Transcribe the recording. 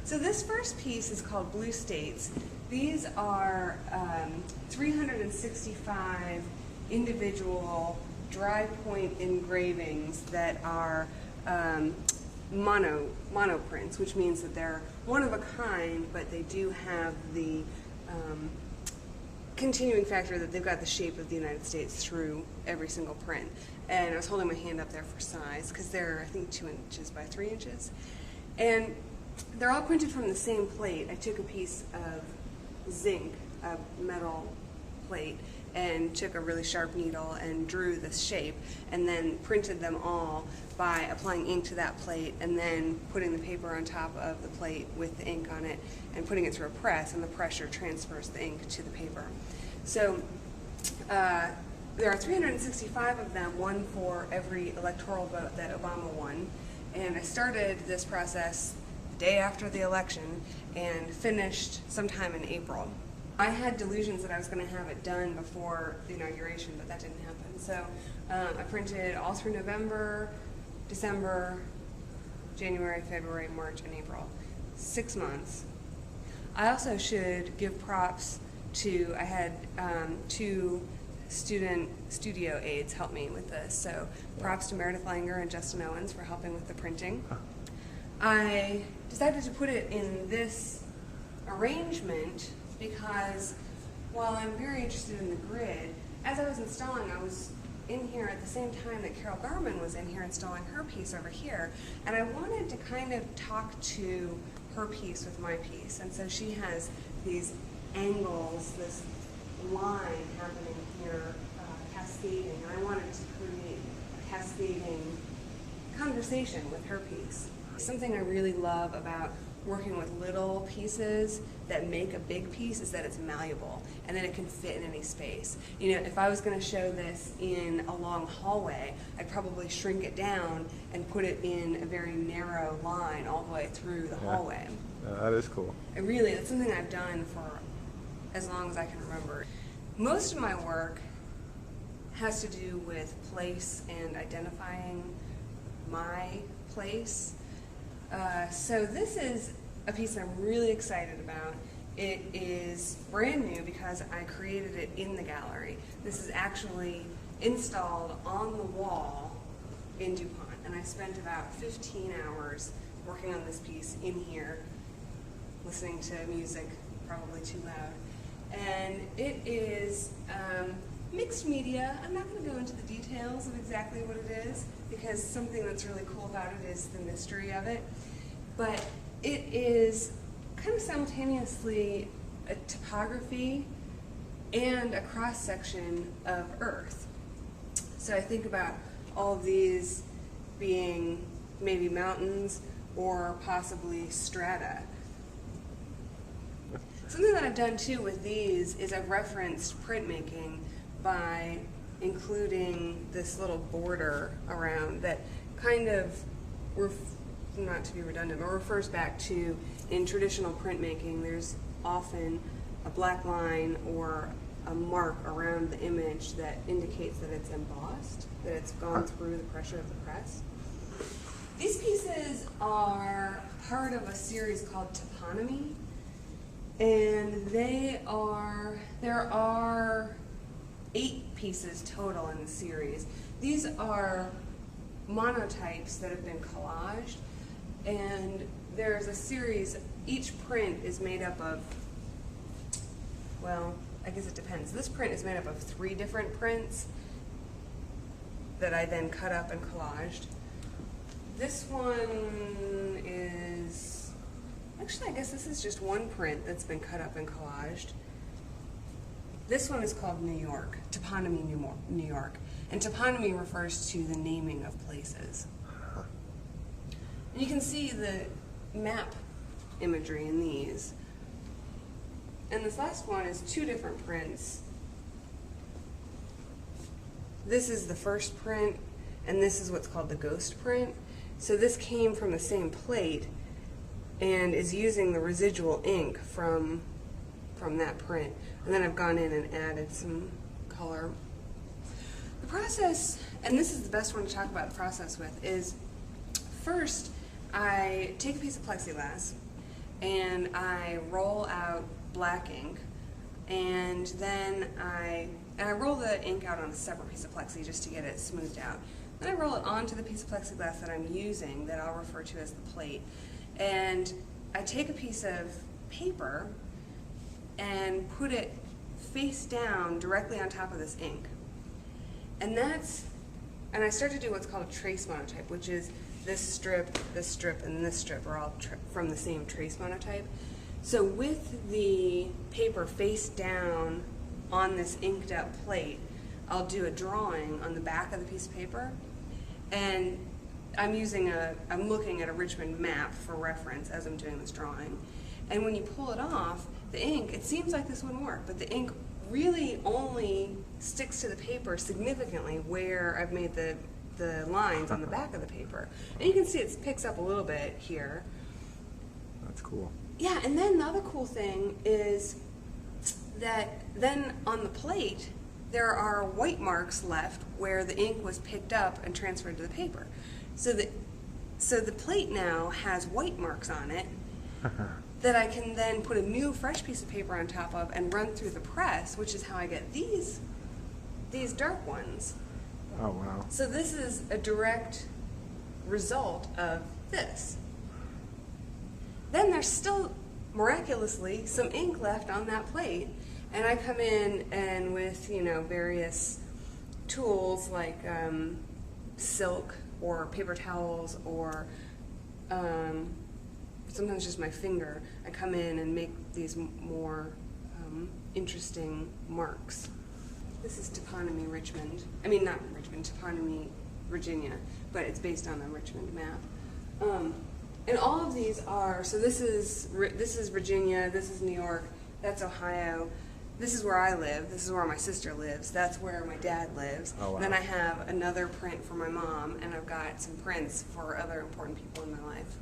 So this first piece is called Blue States. These are 365 individual dry point engravings that are mono prints, which means that they're one of a kind, but they do have the continuing factor that they've got the shape of the United States through every single print. And I was holding my hand up there for size because they're, I think, 2 inches by 3 inches. And they're all printed from the same plate. I took a piece of zinc, a metal plate, and took a really sharp needle and drew this shape, and then printed them all by applying ink to that plate and then putting the paper on top of the plate with the ink on it and putting it through a press, and the pressure transfers the ink to the paper. So there are 365 of them, one for every electoral vote that Obama won, and I started this process the day after the election and finished sometime in April. I had delusions that I was going to have it done before the inauguration, but that didn't happen. So I printed all through November, December, January, February, March, and April. 6 months. I also should give props to, I had 2 student studio aides help me with this. So props to Meredith Langer and Justin Owens for helping with the printing. I decided to put it in this arrangement because while I'm very interested in the grid, as I was installing, I was in here at the same time that Carol Garman was in here installing her piece over here, and I wanted to kind of talk to her piece with my piece. And so she has these angles, this line happening here, cascading, and I wanted to create a cascading conversation with her piece. Something I really love about working with little pieces that make a big piece is that it's malleable and that it can fit in any space. You know, if I was going to show this in a long hallway, I'd probably shrink it down and put it in a very narrow line all the way through the hallway. That is cool. It's something I've done for as long as I can remember. Most of my work has to do with place and identifying my place. So this is a piece I'm really excited about. It is brand new because I created it in the gallery. This is actually installed on the wall in DuPont, and I spent about 15 hours working on this piece in here, listening to music, probably too loud. And it is mixed media. I'm not going to go into the details of exactly what it is because something that's really cool about it is the mystery of it. But it is kind of simultaneously a topography and a cross-section of Earth. So I think about all of these being maybe mountains or possibly strata. Something that I've done too with these is I've referenced printmaking by including this little border around that kind of, not to be redundant, but refers back to, in traditional printmaking, there's often a black line or a mark around the image that indicates that it's embossed, that it's gone through the pressure of the press. These pieces are part of a series called Toponymy, and there are 8 pieces total in the series. These are monotypes that have been collaged, and there's a series. Each print is made up of, well, I guess it depends. This print is made up of 3 different prints that I then cut up and collaged. This one is, actually I guess this is just one print that's been cut up and collaged. This one is called New York, Toponymy New York. And toponymy refers to the naming of places. And you can see the map imagery in these. And this last one is 2 different prints. This is the first print, and this is what's called the ghost print. So this came from the same plate and is using the residual ink from that print. And then I've gone in and added some color. The process, and this is the best one to talk about the process with, is first I take a piece of plexiglass and I roll out black ink, and then I roll the ink out on a separate piece of plexi just to get it smoothed out. Then I roll it onto the piece of plexiglass that I'm using, that I'll refer to as the plate, and I take a piece of paper and put it face down directly on top of this ink. And I start to do what's called a trace monotype, which is this strip, and this strip are all from the same trace monotype. So with the paper face down on this inked up plate, I'll do a drawing on the back of the piece of paper, and I'm looking at a Richmond map for reference as I'm doing this drawing. And when you pull it off, the ink, it seems like this wouldn't work, but the ink really only sticks to the paper significantly where I've made the lines on the back of the paper. And you can see it picks up a little bit here. That's cool. Yeah, and then the other cool thing is that then on the plate, there are white marks left where the ink was picked up and transferred to the paper. So the plate now has white marks on it that I can then put a new fresh piece of paper on top of and run through the press, which is how I get these dark ones. Oh, wow. So this is a direct result of this. Then there's still, miraculously, some ink left on that plate, and I come in and with, various tools like silk or paper towels or sometimes just my finger, I come in and make these more interesting marks. This is Toponymy Richmond. I mean, not Richmond, Toponymy Virginia, but it's based on a Richmond map. And all of these are, so this is Virginia, this is New York, that's Ohio, this is where I live, this is where my sister lives, that's where my dad lives. Oh, wow. Then I have another print for my mom, and I've got some prints for other important people in my life.